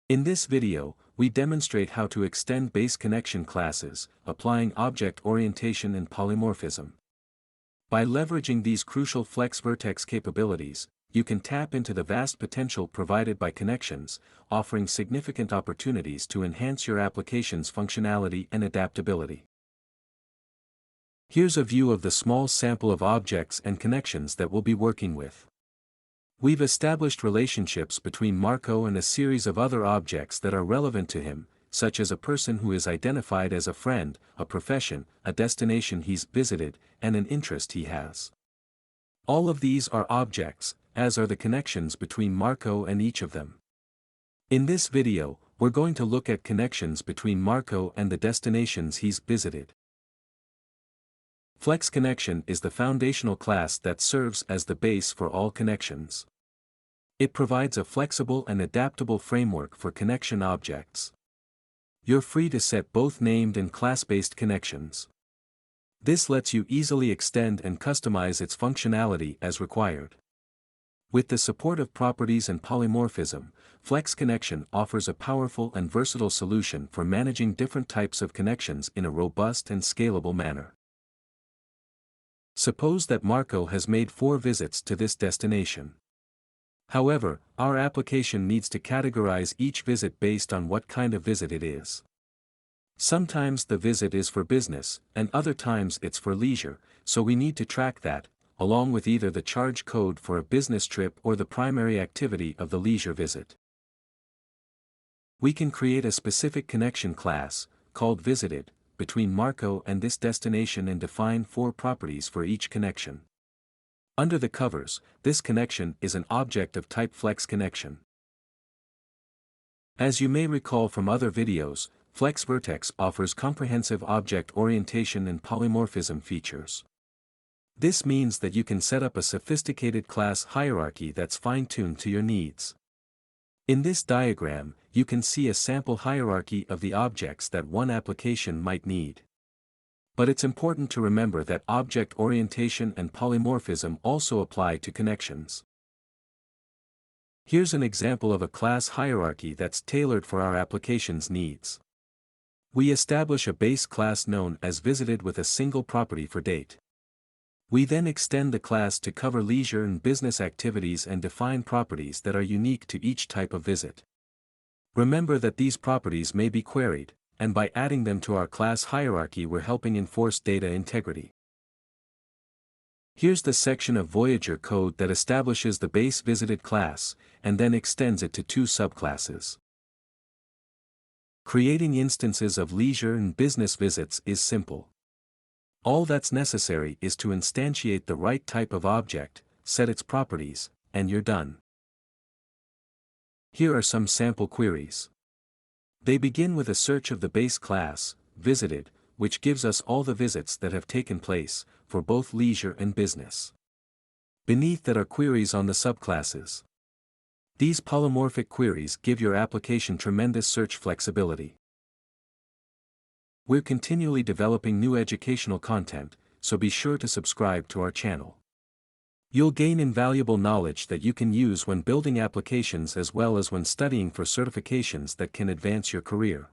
In this video, we demonstrate how to extend base connection classes, applying object orientation and polymorphism. By leveraging these crucial FlexVertex capabilities, you can tap into the vast potential provided by connections, offering significant opportunities to enhance your application's functionality and adaptability. Here's a view of the small sample of objects and connections that we'll be working with. We've established relationships between Marco and a series of other objects that are relevant to him, such as a person who is identified as a friend, a profession, a destination he's visited, and an interest he has. All of these are objects, as are the connections between Marco and each of them. In this video, we're going to look at connections between Marco and the destinations he's visited. Flex connection is the foundational class that serves as the base for all connections. It provides a flexible and adaptable framework for connection objects. You're free to set both named and class-based connections. This lets you easily extend and customize its functionality as required. With the support of properties and polymorphism, Flex Connection offers a powerful and versatile solution for managing different types of connections in a robust and scalable manner. Suppose that Marco has made 4 visits to this destination. However, our application needs to categorize each visit based on what kind of visit it is. Sometimes the visit is for business, and other times it's for leisure, so we need to track that, along with either the charge code for a business trip or the primary activity of the leisure visit. We can create a specific connection class, called Visited, between Marco and this destination and define 4 properties for each connection. Under the covers, this connection is an object of type Flex Connection. As you may recall from other videos, FlexVertex offers comprehensive object orientation and polymorphism features. This means that you can set up a sophisticated class hierarchy that's fine-tuned to your needs. In this diagram, you can see a sample hierarchy of the objects that one application might need. But it's important to remember that object orientation and polymorphism also apply to connections. Here's an example of a class hierarchy that's tailored for our application's needs. We establish a base class known as Visited with a single property for date. We then extend the class to cover leisure and business activities and define properties that are unique to each type of visit. Remember that these properties may be queried, and by adding them to our class hierarchy we're helping enforce data integrity. Here's the section of Voyager code that establishes the base visited class, and then extends it to 2 subclasses. Creating instances of leisure and business visits is simple. All that's necessary is to instantiate the right type of object, set its properties, and you're done. Here are some sample queries. They begin with a search of the base class, Visited, which gives us all the visits that have taken place, for both leisure and business. Beneath that are queries on the subclasses. These polymorphic queries give your application tremendous search flexibility. We're continually developing new educational content, so be sure to subscribe to our channel. You'll gain invaluable knowledge that you can use when building applications as well as when studying for certifications that can advance your career.